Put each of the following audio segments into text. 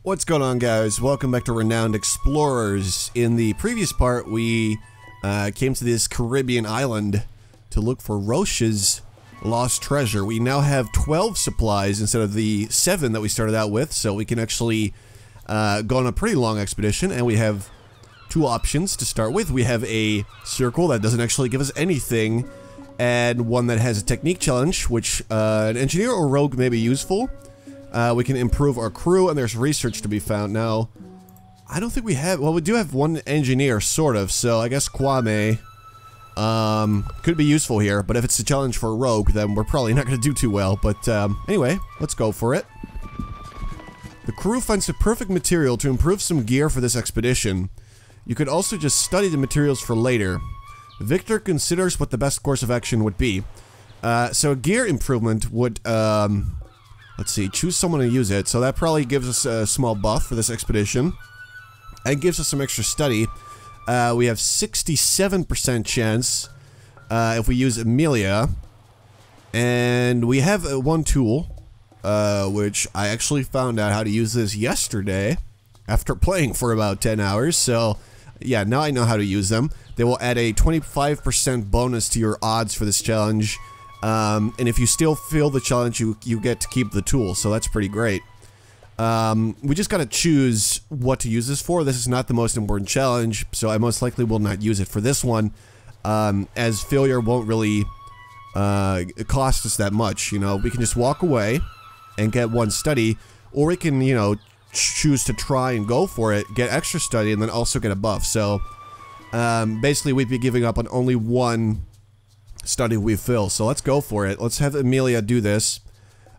What's going on, guys? Welcome back to Renowned Explorers. In the previous part, we came to this Caribbean island to look for Roche's lost treasure. We now have 12 supplies instead of the 7 that we started out with, so we can actually go on a pretty long expedition, and we have 2 options to start with. We have a circle that doesn't actually give us anything, and one that has a technique challenge, which an engineer or rogue may be useful. We can improve our crew, and there's research to be found. Now, I don't think we have... Well, we do have one engineer, sort of, so I guess Kwame could be useful here, but if it's a challenge for a rogue, then we're probably not going to do too well. But anyway, let's go for it. The crew finds the perfect material to improve some gear for this expedition. You could also just study the materials for later. Victor considers what the best course of action would be. So a gear improvement would... let's see, choose someone to use it. So that probably gives us a small buff for this expedition. And gives us some extra study. We have 67% chance if we use Amelia. And we have one tool, which I actually found out how to use this yesterday after playing for about 10 hours. So, yeah, now I know how to use them. They will add a 25% bonus to your odds for this challenge. And if you still fail the challenge, you get to keep the tool, so that's pretty great. We just gotta choose what to use this for. This is not the most important challenge, so I most likely will not use it for this one, as failure won't really cost us that much, you know. We can just walk away and get 1 study, or we can, you know, choose to try and go for it, get extra study, and then also get a buff. So, basically we'd be giving up on only 1 study we fill, so let's go for it. Let's have Amelia do this.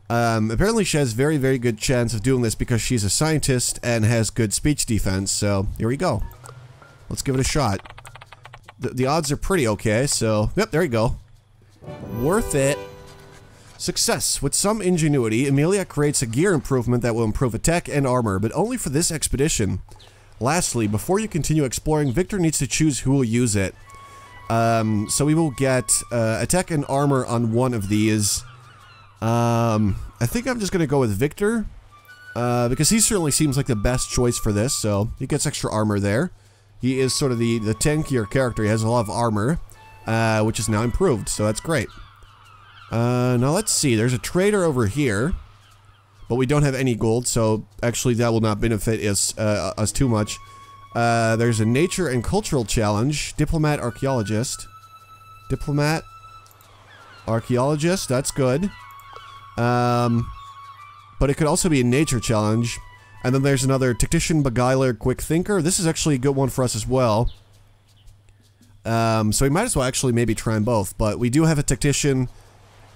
Apparently she has very, very good chance of doing this because she's a scientist and has good speech defense, so here we go. Let's give it a shot. The odds are pretty okay, so yep, there you go. Worth it. Success. With some ingenuity, Amelia creates a gear improvement that will improve attack and armor, but only for this expedition. Lastly, before you continue exploring, Victor needs to choose who will use it. So we will get attack and armor on one of these. I think I'm just gonna go with Victor, because he certainly seems like the best choice for this, so he gets extra armor there. He is sort of the tankier character. He has a lot of armor, which is now improved, so that's great. Now let's see, there's a trader over here, but we don't have any gold, so actually that will not benefit us too much. There's a nature and cultural challenge. Diplomat, archaeologist. Diplomat, archaeologist, that's good. But it could also be a nature challenge. And then there's another tactician, beguiler, quick thinker. This is actually a good one for us as well. So we might as well actually maybe try them both. But we do have a tactician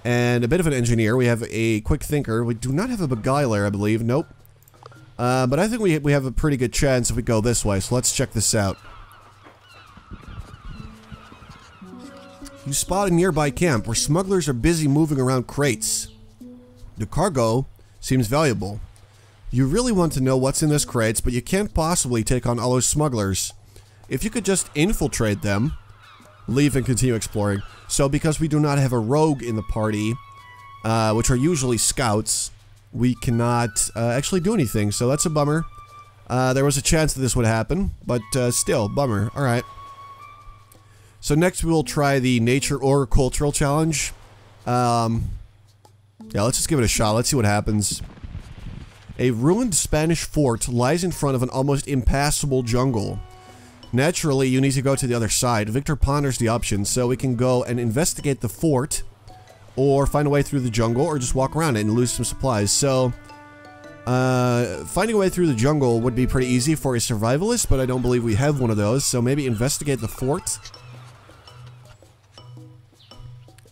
and a bit of an engineer. We have a quick thinker. We do not have a beguiler, I believe. Nope. But I think we have a pretty good chance if we go this way, so let's check this out. You spot a nearby camp where smugglers are busy moving around crates. The cargo seems valuable. You really want to know what's in those crates, but you can't possibly take on all those smugglers. If you could just infiltrate them, leave and continue exploring. So because we do not have a rogue in the party, which are usually scouts, we cannot actually do anything, so that's a bummer. There was a chance that this would happen, but still, bummer. Alright. So next we will try the nature or cultural challenge. Yeah, let's just give it a shot. Let's see what happens. A ruined Spanish fort lies in front of an almost impassable jungle. Naturally, you need to go to the other side. Victor ponders the options, so we can go and investigate the fort, or find a way through the jungle, or just walk around it and lose some supplies. So, finding a way through the jungle would be pretty easy for a survivalist, but I don't believe we have one of those, so maybe investigate the fort.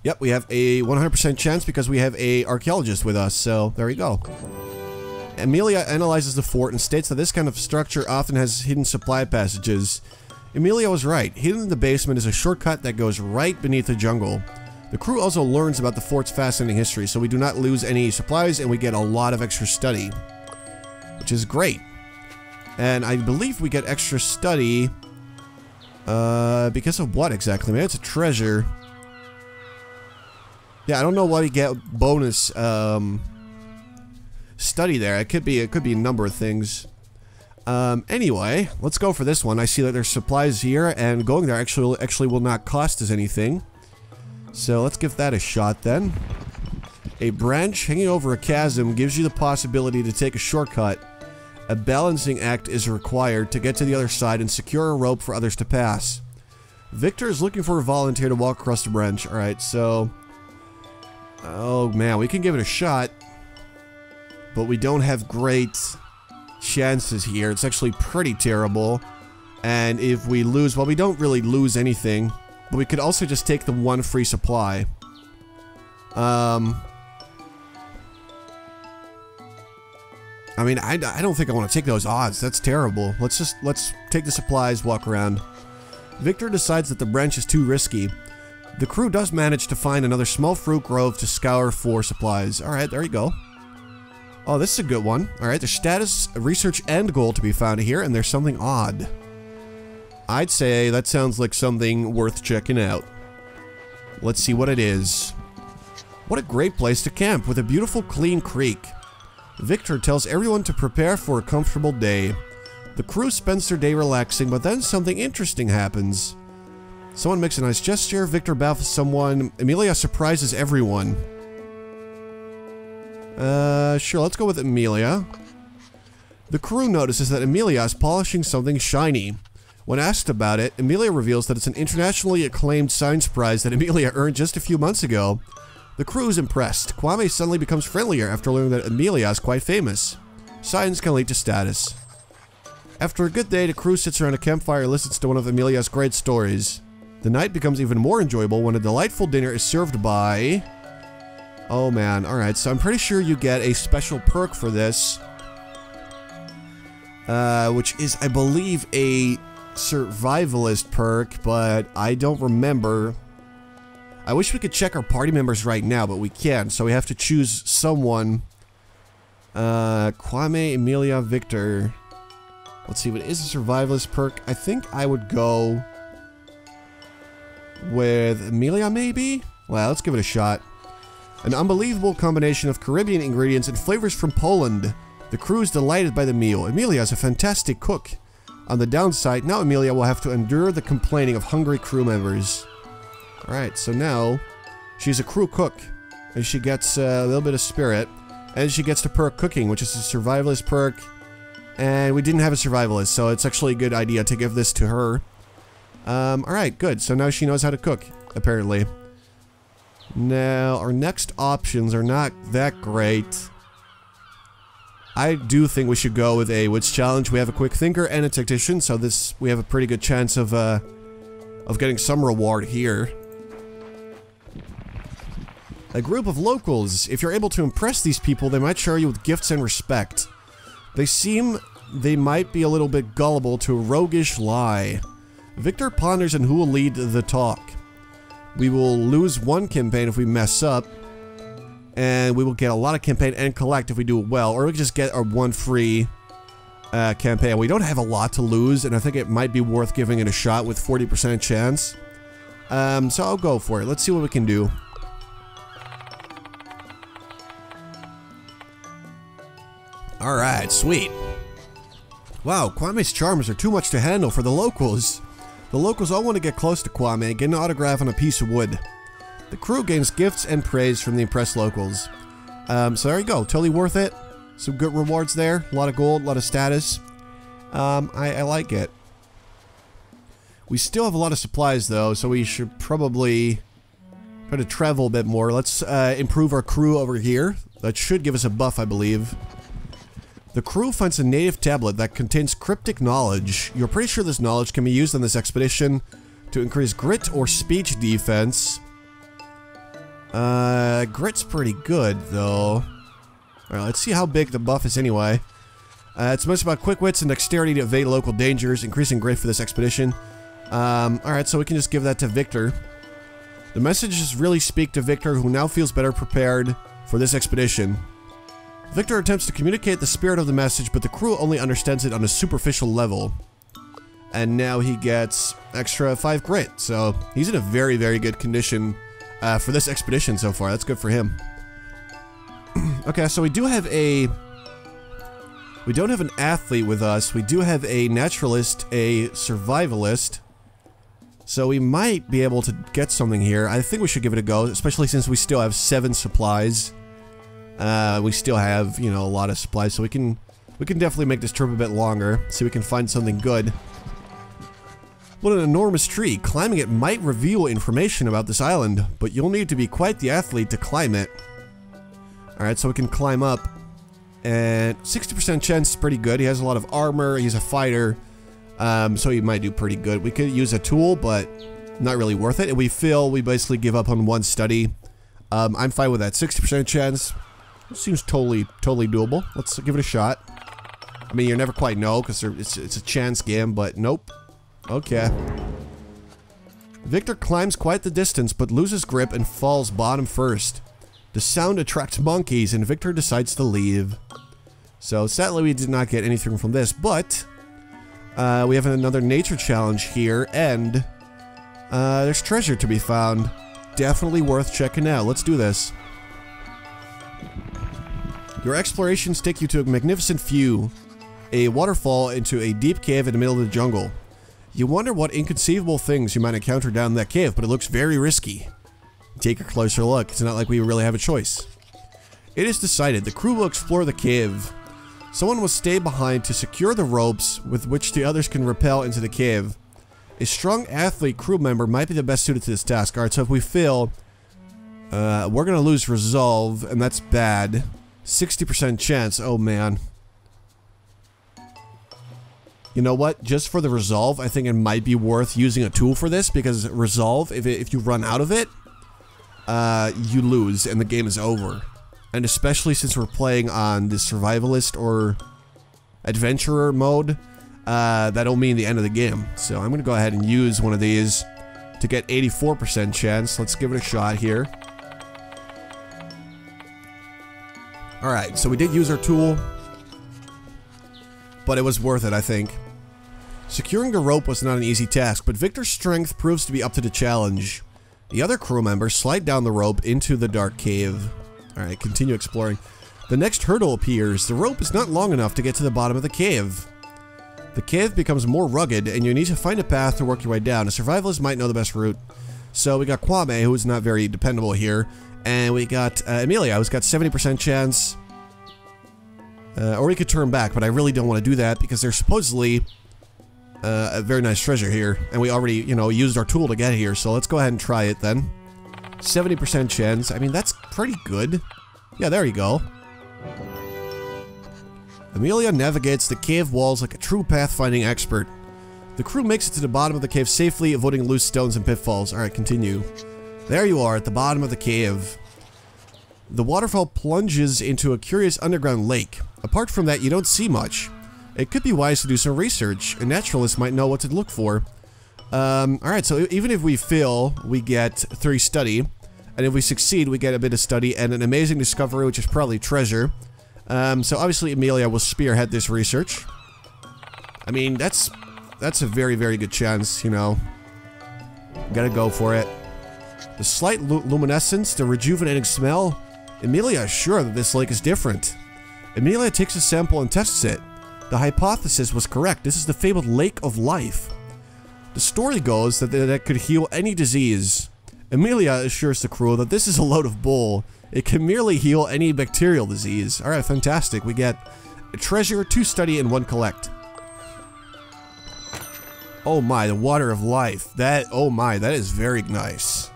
Yep, we have a 100% chance because we have a archaeologist with us, so there we go. Amelia analyzes the fort and states that this kind of structure often has hidden supply passages. Amelia was right. Hidden in the basement is a shortcut that goes right beneath the jungle. The crew also learns about the fort's fascinating history, so we do not lose any supplies and we get a lot of extra study, which is great. And I believe we get extra study because of what exactly? Maybe it's a treasure. Yeah, I don't know what we get bonus study there. It could be a number of things. Anyway, let's go for this one. I see that there's supplies here, and going there actually will not cost us anything. So let's give that a shot then. A branch hanging over a chasm gives you the possibility to take a shortcut. A balancing act is required to get to the other side and secure a rope for others to pass. Victor is looking for a volunteer to walk across the branch. Alright, so... oh man, we can give it a shot. But we don't have great chances here. It's actually pretty terrible. And if we lose, well, we don't really lose anything. But we could also just take the one free supply. I mean, I don't think I want to take those odds. That's terrible. Let's take the supplies, walk around. Victor decides that the branch is too risky. The crew does manage to find another small fruit grove to scour for supplies. Alright, there you go. Oh, this is a good one. Alright, there's status, research, and goal to be found here, and there's something odd. I'd say that sounds like something worth checking out. Let's see what it is. What a great place to camp with a beautiful clean creek. Victor tells everyone to prepare for a comfortable day. The crew spends their day relaxing, but then something interesting happens. Someone makes a nice gesture, Victor baffles someone, Amelia surprises everyone. Sure, let's go with Amelia. The crew notices that Amelia is polishing something shiny. When asked about it, Amelia reveals that it's an internationally acclaimed science prize that Amelia earned just a few months ago. The crew is impressed. Kwame suddenly becomes friendlier after learning that Amelia is quite famous. Science can lead to status. After a good day, the crew sits around a campfire and listens to one of Amelia's great stories. The night becomes even more enjoyable when a delightful dinner is served by... oh man, alright, so I'm pretty sure you get a special perk for this. Which is, I believe, a survivalist perk, but I don't remember. I wish we could check our party members right now, but we can't, so we have to choose someone. Kwame, Amelia, Victor. Let's see, what is a survivalist perk? I think I would go with Amelia, maybe? Well, let's give it a shot. An unbelievable combination of Caribbean ingredients and flavors from Poland. The crew is delighted by the meal. Amelia is a fantastic cook. On the downside, now Amelia will have to endure the complaining of hungry crew members. Alright, so now she's a crew cook, and she gets a little bit of spirit, and she gets the perk cooking, which is a survivalist perk, and we didn't have a survivalist, so it's actually a good idea to give this to her. Alright, good, so now she knows how to cook, apparently. Now, our next options are not that great. I do think we should go with a wits challenge. We have a quick thinker and a tactician, so we have a pretty good chance of getting some reward here. A group of locals. If you're able to impress these people, they might shower you with gifts and respect. They might be a little bit gullible to a roguish lie. Victor ponders on who will lead the talk. We will lose one campaign if we mess up, and we will get a lot of campaign and collect if we do it well, or we can just get our one free campaign. We don't have a lot to lose, and I think it might be worth giving it a shot with 40% chance. So I'll go for it. Let's see what we can do. Alright, sweet. Wow, Kwame's charms are too much to handle for the locals. The locals all want to get close to Kwame and get an autograph on a piece of wood. The crew gains gifts and praise from the impressed locals. So there you go, totally worth it. Some good rewards there, a lot of gold, a lot of status. I like it. We still have a lot of supplies though, so we should probably try to travel a bit more. Let's improve our crew over here. That should give us a buff, I believe. The crew finds a native tablet that contains cryptic knowledge. You're pretty sure this knowledge can be used on this expedition to increase grit or speech defense. Grit's pretty good, though. Alright, let's see how big the buff is anyway. It's most about quick wits and dexterity to evade local dangers, increasing grit for this expedition. Alright, so we can just give that to Victor. The messages really speak to Victor, who now feels better prepared for this expedition. Victor attempts to communicate the spirit of the message, but the crew only understands it on a superficial level. And now he gets extra 5 grit, so he's in a very, very good condition for this expedition so far. That's good for him. Okay, so we do have a We don't have an athlete with us. We do have a naturalist, a survivalist. So we might be able to get something here. I think we should give it a go, especially since we still have 7 supplies. We still have, you know, a lot of supplies, so we can definitely make this trip a bit longer, so we can find something good. What an enormous tree. Climbing it might reveal information about this island, but you'll need to be quite the athlete to climb it. Alright, so we can climb up. And 60% chance is pretty good. He has a lot of armor, he's a fighter. So he might do pretty good. We could use a tool, but not really worth it. And we feel we basically give up on 1 study. I'm fine with that. 60% chance. Seems totally doable. Let's give it a shot. I mean, you never quite know, because it's a chance game, but nope. Okay. Victor climbs quite the distance, but loses grip and falls bottom first. The sound attracts monkeys, and Victor decides to leave. So, sadly, we did not get anything from this, but we have another nature challenge here, and there's treasure to be found. Definitely worth checking out. Let's do this. Your explorations take you to a magnificent view, a waterfall into a deep cave in the middle of the jungle. You wonder what inconceivable things you might encounter down in that cave, but it looks very risky. Take a closer look. It's not like we really have a choice. It is decided the crew will explore the cave. Someone will stay behind to secure the ropes with which the others can rappel into the cave. A strong athlete crew member might be the best suited to this task. Alright, so if we fail, we're gonna lose resolve, and that's bad. 60% chance. Oh man. You know what? Just for the resolve, I think it might be worth using a tool for this, because resolve, if you run out of it, you lose and the game is over. And especially since we're playing on the survivalist or adventurer mode, that'll mean the end of the game. So I'm gonna go ahead and use one of these to get 84% chance. Let's give it a shot here. Alright, so we did use our tool, but it was worth it, I think. Securing the rope was not an easy task, but Victor's strength proves to be up to the challenge. The other crew members slide down the rope into the dark cave. Alright, continue exploring. The next hurdle appears. The rope is not long enough to get to the bottom of the cave. The cave becomes more rugged, and you need to find a path to work your way down. A survivalist might know the best route. So we got Kwame, who is not very dependable here. And we got Amelia, who's got 70% chance. Or we could turn back, but I really don't want to do that because there's supposedly a very nice treasure here. And we already, you know, used our tool to get here, so let's go ahead and try it then. 70% chance. I mean, that's pretty good. Yeah, there you go. Amelia navigates the cave walls like a true pathfinding expert. The crew makes it to the bottom of the cave safely, avoiding loose stones and pitfalls. Alright, continue. There you are, at the bottom of the cave. The waterfall plunges into a curious underground lake. Apart from that, you don't see much. It could be wise to do some research. A naturalist might know what to look for. Alright, so even if we fail, we get 3 study. And if we succeed, we get a bit of study and an amazing discovery, which is probably treasure. So obviously Amelia will spearhead this research. I mean, that's a very, very good chance, you know. Gotta go for it. The slight luminescence, the rejuvenating smell. Amelia is sure that this lake is different. Amelia takes a sample and tests it. The hypothesis was correct. This is the fabled Lake of Life. The story goes that it could heal any disease. Amelia assures the crew that this is a load of bull. It can merely heal any bacterial disease. Alright, fantastic. We get a treasure, 2 study, and 1 collect. Oh my, the water of life. Oh my, that is very nice.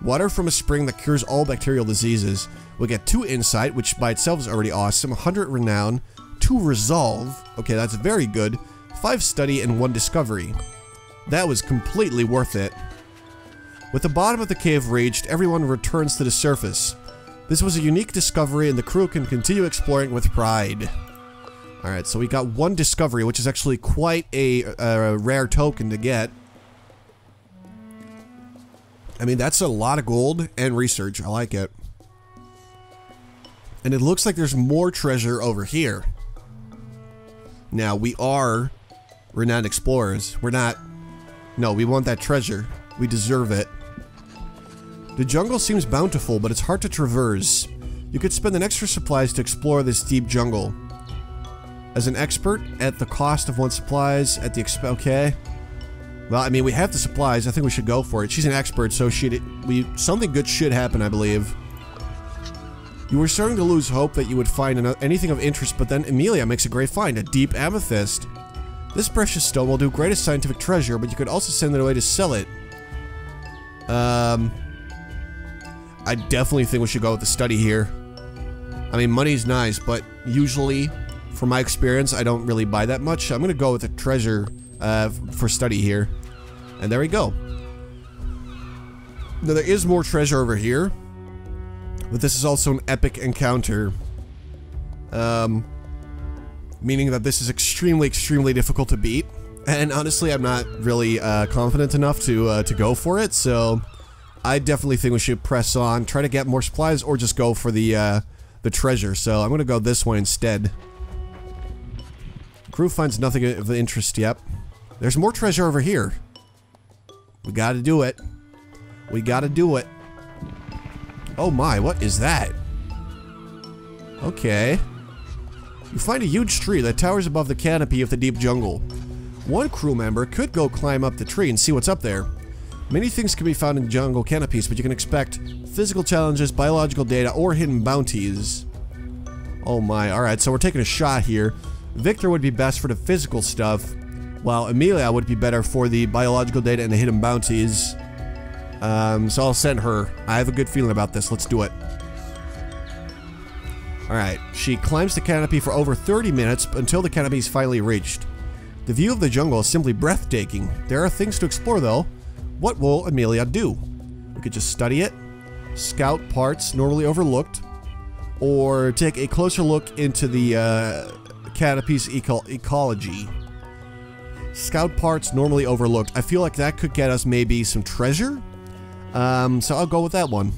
Water from a spring that cures all bacterial diseases. We get 2 insight, which by itself is already awesome. 100 renown, 2 resolve. Okay, that's very good. 5 study and 1 discovery. That was completely worth it. With the bottom of the cave reached, everyone returns to the surface. This was a unique discovery and the crew can continue exploring with pride. Alright, so we got 1 discovery, which is actually quite a rare token to get. I mean, that's a lot of gold and research. I like it. And it looks like there's more treasure over here. Now, we are renowned explorers. We're not... No, we want that treasure. We deserve it. The jungle seems bountiful, but it's hard to traverse. You could spend an extra supplies to explore this deep jungle. As an expert at the cost of one's supplies at the okay. Well, I mean, we have the supplies. I think we should go for it. She's an expert, so something good should happen, I believe. You were starting to lose hope that you would find anything of interest, but then Amelia makes a great find, a deep amethyst. This precious stone will do greatest scientific treasure, but you could also send it away to sell it. I definitely think we should go with the study here. I mean, money's nice, but usually, from my experience, I don't really buy that much. I'm gonna go with the treasure for study here. And there we go. Now, there is more treasure over here, but this is also an epic encounter. Meaning that this is extremely, extremely difficult to beat. And honestly, I'm not really confident enough to go for it, so I definitely think we should press on, try to get more supplies, or just go for the treasure. So I'm gonna go this way instead. Crew finds nothing of interest yet. There's more treasure over here. We gotta do it. We gotta do it. Oh my, what is that? Okay. You find a huge tree that towers above the canopy of the deep jungle. One crew member could go climb up the tree and see what's up there. Many things can be found in jungle canopies, but you can expect physical challenges, biological data, or hidden bounties. Oh my, alright, so we're taking a shot here. Victor would be best for the physical stuff, while Amelia would be better for the biological data and the hidden bounties. So I'll send her. I have a good feeling about this. Let's do it. Alright, she climbs the canopy for over 30 minutes until the canopy is finally reached. The view of the jungle is simply breathtaking. There are things to explore though. What will Amelia do? We could just study it, scout parts normally overlooked, or take a closer look into the canopy's ecology. Scout parts normally overlooked. I feel like that could get us maybe some treasure. So I'll go with that one.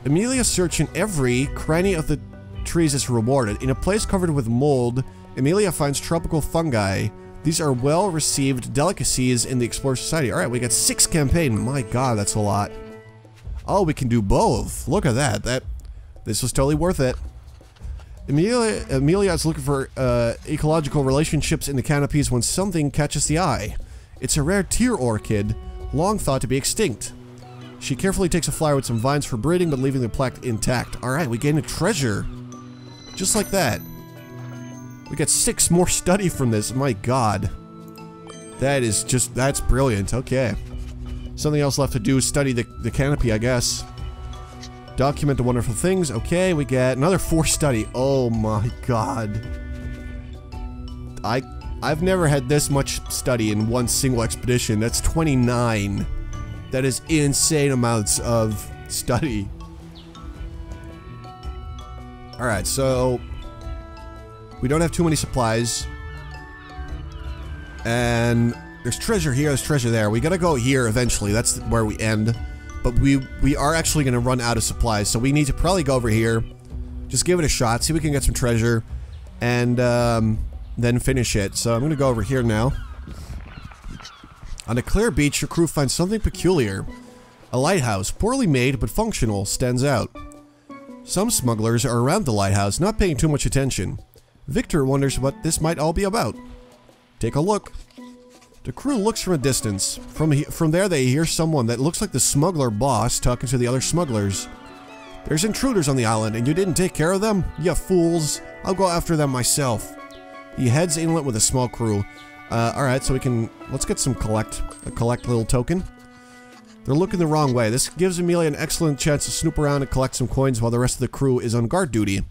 Amelia searching every cranny of the trees is rewarded. In a place covered with mold, Amelia finds tropical fungi. These are well-received delicacies in the Explorer Society. Alright, we got 6 campaign. My god, that's a lot. Oh, we can do both. Look at that. This was totally worth it. Amelia is looking for ecological relationships in the canopies when something catches the eye. It's a rare tear orchid, long thought to be extinct. She carefully takes a flower with some vines for breeding, but leaving the plaque intact. Alright, we gain a treasure. Just like that. We got 6 more study from this. My god. That's brilliant. Okay. Something else left to do is study the canopy, I guess. Document the wonderful things. Okay, we get another 4 study. Oh my god. I've never had this much study in one single expedition. That's 29. That is insane amounts of study. Alright, so we don't have too many supplies. And there's treasure here, there's treasure there. We gotta go here eventually. That's where we end. But we are actually gonna run out of supplies, so we need to probably go over here. Just give it a shot, see if we can get some treasure. And then finish it. So I'm gonna go over here now. On a clear beach, your crew finds something peculiar. A lighthouse, poorly made but functional, stands out. Some smugglers are around the lighthouse, not paying too much attention. Victor wonders what this might all be about. Take a look. The crew looks from a distance. From there they hear someone that looks like the smuggler boss talking to the other smugglers. There's intruders on the island and you didn't take care of them? You fools. I'll go after them myself. He heads inlet with a small crew. Alright, so let's get some collect little token. They're looking the wrong way. This gives Amelia an excellent chance to snoop around and collect some coins while the rest of the crew is on guard duty.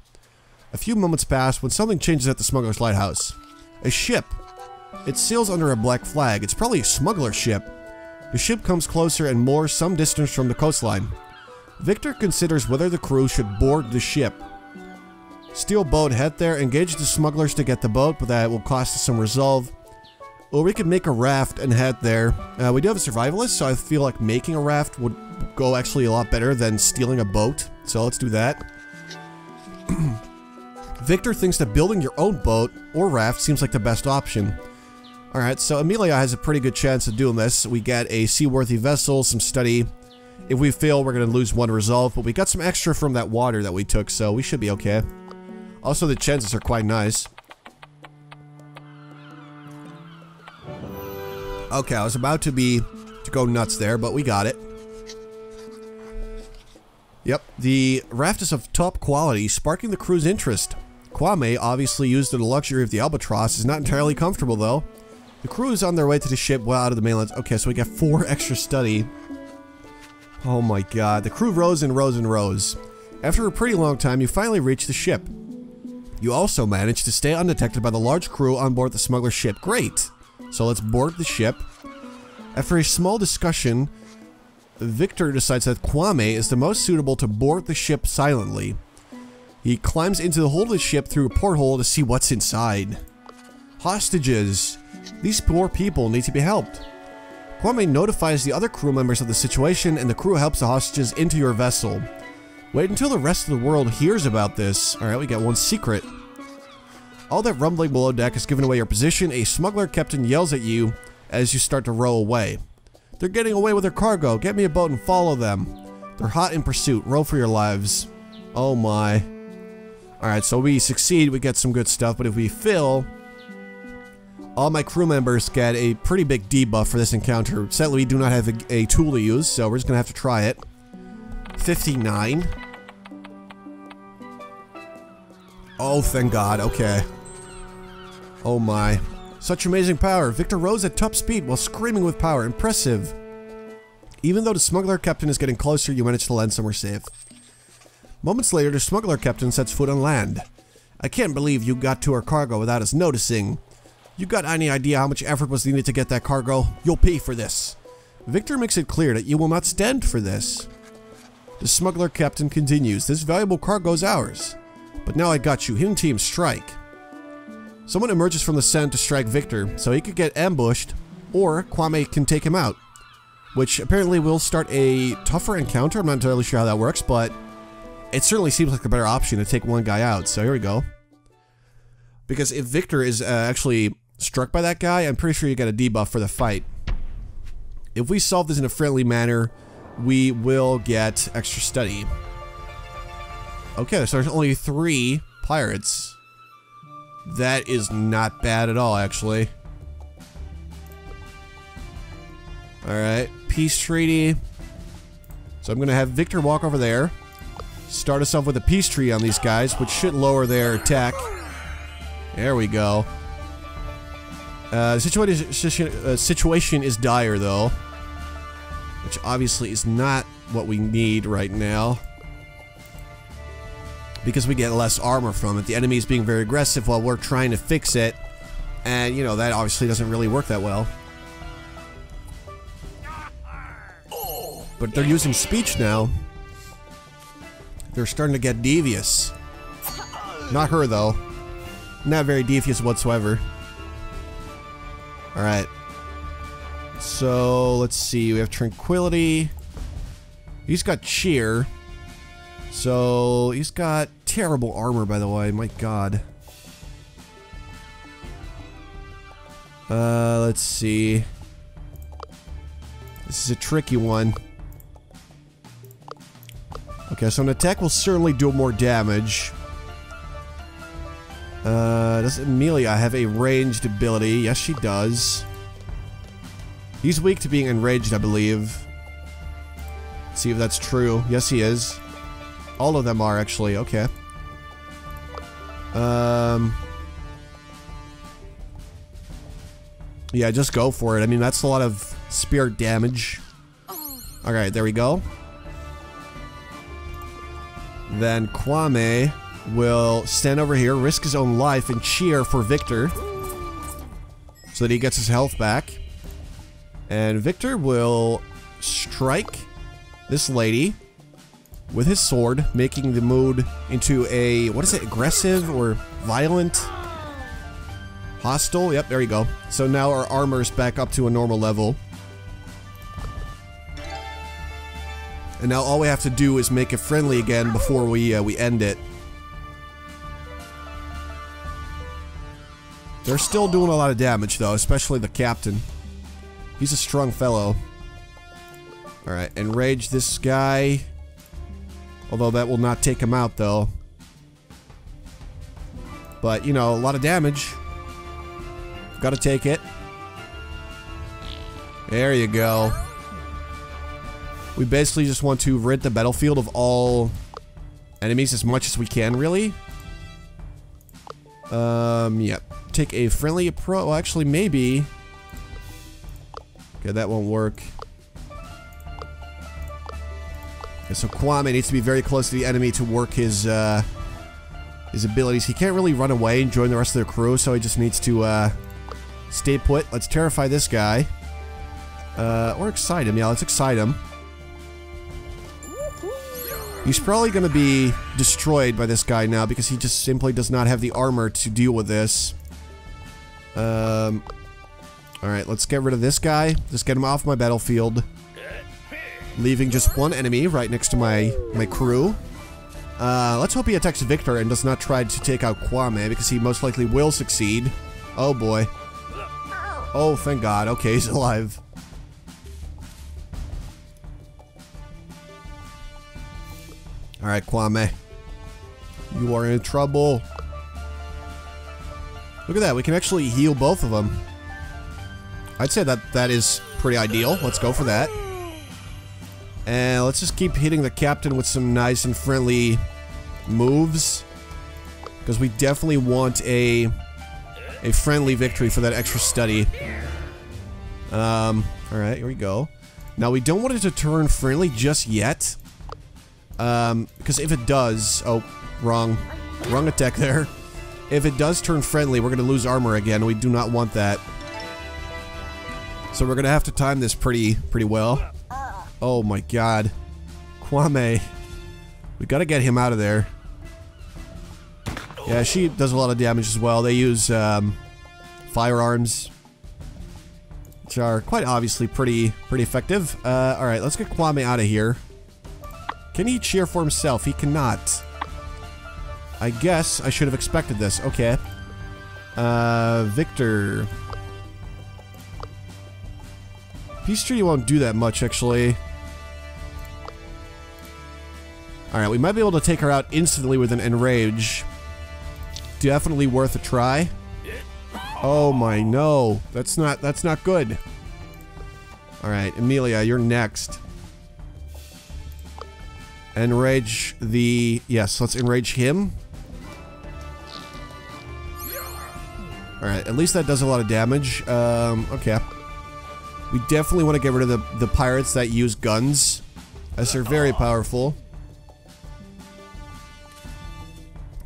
A few moments pass when something changes at the smuggler's lighthouse. A ship. It sails under a black flag. It's probably a smuggler ship. The ship comes closer and moors some distance from the coastline. Victor considers whether the crew should board the ship. Steal boat, head there, engage the smugglers to get the boat, but that will cost us some resolve. Or we could make a raft and head there. We do have a survivalist, so I feel like making a raft would go actually a lot better than stealing a boat. So let's do that. Victor thinks that building your own boat or raft seems like the best option. Alright, so Amelia has a pretty good chance of doing this. We get a seaworthy vessel, some study. If we fail, we're going to lose 1 resolve, but we got some extra from that water that we took, so we should be okay. Also, the chances are quite nice. Okay, I was about to go nuts there, but we got it. Yep, the raft is of top quality, sparking the crew's interest. Kwame, obviously used to the luxury of the albatross, is not entirely comfortable though. The crew is on their way to the ship well out of the mainland. Okay, so we got 4 extra study. Oh my god, the crew rows and rows and rows. After a pretty long time, you finally reach the ship. You also managed to stay undetected by the large crew on board the smuggler ship. Great! So let's board the ship. After a small discussion, Victor decides that Kwame is the most suitable to board the ship silently. He climbs into the hold of the ship through a porthole to see what's inside. Hostages! These poor people need to be helped. Kwame notifies the other crew members of the situation, and the crew helps the hostages into your vessel. Wait until the rest of the world hears about this. Alright, we got one secret. All that rumbling below deck has given away your position. A smuggler captain yells at you as you start to row away. They're getting away with their cargo. Get me a boat and follow them. They're hot in pursuit. Row for your lives. Oh my. Alright, so we succeed, we get some good stuff, but if we fail, all my crew members get a pretty big debuff for this encounter. Sadly, we do not have a tool to use, so we're just gonna have to try it. 59. Oh, thank God, okay. Oh my. Such amazing power. Victor rose at top speed while screaming with power. Impressive. Even though the smuggler captain is getting closer, you manage to land somewhere safe. Moments later, the smuggler captain sets foot on land. I can't believe you got to our cargo without us noticing. You got any idea how much effort was needed to get that cargo? You'll pay for this. Victor makes it clear that you will not stand for this. The smuggler captain continues. This valuable cargo is ours. But now I got you. Hidden team, strike. Someone emerges from the sand to strike Victor, so he could get ambushed, or Kwame can take him out. Which apparently will start a tougher encounter. I'm not entirely sure how that works, but it certainly seems like a better option to take one guy out. So here we go. Because if Victor is actually struck by that guy, I'm pretty sure you get a debuff for the fight. If we solve this in a friendly manner, we will get extra study. Okay, so there's only 3 pirates. That is not bad at all, actually. Alright, peace treaty. So I'm gonna have Victor walk over there. Start us off with a peace treaty on these guys, which should lower their attack. There we go. The situation is dire, though. Which obviously is not what we need right now. Because we get less armor from it. The enemy is being very aggressive while we're trying to fix it. And, you know, that obviously doesn't really work that well. But they're using speech now. They're starting to get devious. Not her, though. Not very devious whatsoever. Alright. So, let's see. We have Tranquility. He's got Cheer. So, he's got terrible armor, by the way. My god. Let's see. This is a tricky one. Okay, so an attack will certainly do more damage. Does Amelia have a ranged ability? Yes, she does. He's weak to being enraged, I believe. Let's see if that's true. Yes, he is. All of them are, actually. Okay. Yeah, just go for it. I mean, that's a lot of spirit damage. Alright, there we go. Then Kwame will stand over here, risk his own life, and cheer for Victor. So that he gets his health back. And Victor will strike this lady with his sword, making the mood into a, what is it, aggressive or violent? Hostile? Yep, there you go. So now our armor's back up to a normal level. And now all we have to do is make it friendly again before we end it. They're still doing a lot of damage though, especially the captain. He's a strong fellow. Alright, enrage this guy. Although that will not take him out though. But, you know, a lot of damage. Gotta take it. There you go. We basically just want to rid the battlefield of all enemies as much as we can, really. Yep. Take a friendly approach. Well, actually, maybe. Okay, that won't work. Okay, so Kwame needs to be very close to the enemy to work his abilities. He can't really run away and join the rest of the crew, so he just needs to, stay put. Let's terrify this guy. Or excite him. Yeah, let's excite him. He's probably going to be destroyed by this guy now because he just simply does not have the armor to deal with this. Alright, let's get rid of this guy. Just get him off my battlefield. Leaving just one enemy right next to my crew. Let's hope he attacks Victor and does not try to take out Kwame because he most likely will succeed. Oh boy. Oh, thank God. Okay, he's alive. Alright, Kwame. You are in trouble. Look at that, we can actually heal both of them. I'd say that is pretty ideal. Let's go for that. And let's just keep hitting the captain with some nice and friendly moves. Because we definitely want a friendly victory for that extra study. Alright, here we go. Now, we don't want it to turn friendly just yet. Because if it does... Oh, wrong attack there. If it does turn friendly, we're going to lose armor again. We do not want that. So we're going to have to time this pretty well. Oh my God. Kwame. We got to get him out of there. Yeah, she does a lot of damage as well. They use firearms, which are quite obviously pretty effective. Alright, let's get Kwame out of here. Can he cheer for himself? He cannot. I guess I should have expected this. Okay. Victor. Peace Treaty won't do that much, actually. Alright, we might be able to take her out instantly with an Enrage. Definitely worth a try. Oh my, no. That's not good. Alright, Emilia, you're next. Enrage the... Yes, let's enrage him. Alright, at least that does a lot of damage. Okay. We definitely want to get rid of the pirates that use guns, as they're very powerful.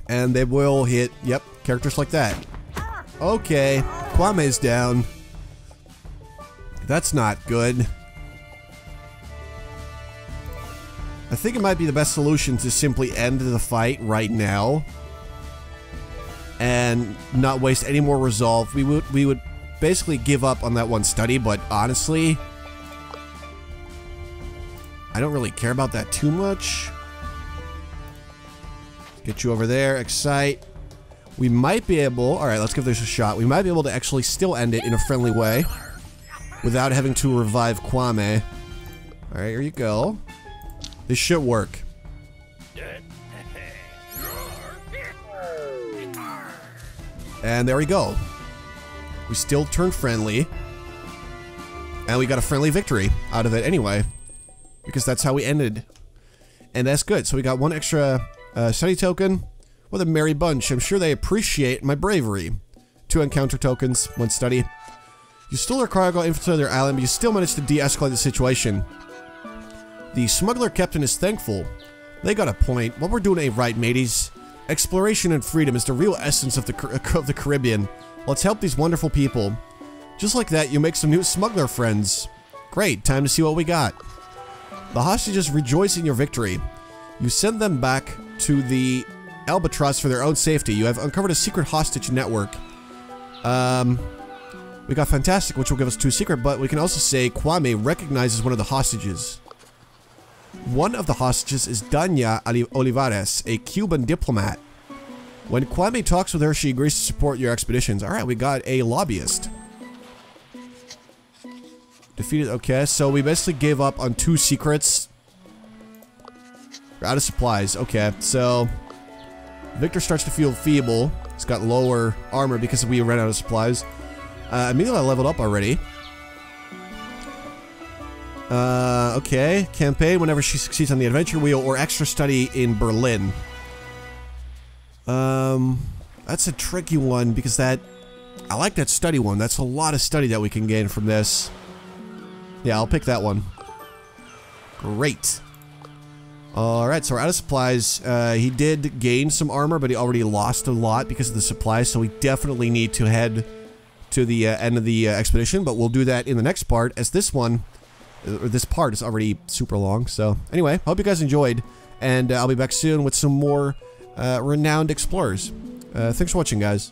And they will hit, yep, characters like that. Okay, Kwame's down. That's not good. I think it might be the best solution to simply end the fight right now. And not waste any more resolve. We would basically give up on that one study, but honestly, I don't really care about that too much. Get you over there, excite. We might be able, alright, let's give this a shot. We might be able to actually still end it in a friendly way without having to revive Kwame. Alright, here you go. This should work. And there we go. We still turned friendly. And we got a friendly victory out of it anyway. Because that's how we ended. And that's good. So we got one extra study token. What a merry bunch. I'm sure they appreciate my bravery. 2 encounter tokens, 1 study. You stole their cargo, infiltrated their island, but you still managed to de-escalate the situation. The smuggler captain is thankful. They got a point. What we're doing ain't right, mateys. Exploration and freedom is the real essence of the Caribbean. Let's help these wonderful people. Just like that, you make some new smuggler friends. Great, time to see what we got. The hostages rejoice in your victory. You send them back to the Albatross for their own safety. You have uncovered a secret hostage network. We got Fantastic, which will give us 2 secret, but we can also say Kwame recognizes one of the hostages. One of the hostages is Dania Olivares, a Cuban diplomat. When Kwame talks with her, she agrees to support your expeditions. Alright, we got a lobbyist. Defeated, okay, so we basically gave up on 2 secrets. We're out of supplies, okay, so Victor starts to feel feeble. He's got lower armor because we ran out of supplies. Emilia leveled up already. Okay. Campaign whenever she succeeds on the adventure wheel or extra study in Berlin. That's a tricky one because I like that study one. That's a lot of study that we can gain from this. Yeah, I'll pick that one. Great. Alright, so we're out of supplies. He did gain some armor, but he already lost a lot because of the supplies, so we definitely need to head to the end of the expedition, but we'll do that in the next part, as this one, or this part is already super long. So anyway, hope you guys enjoyed, and I'll be back soon with some more renowned explorers. Thanks for watching, guys.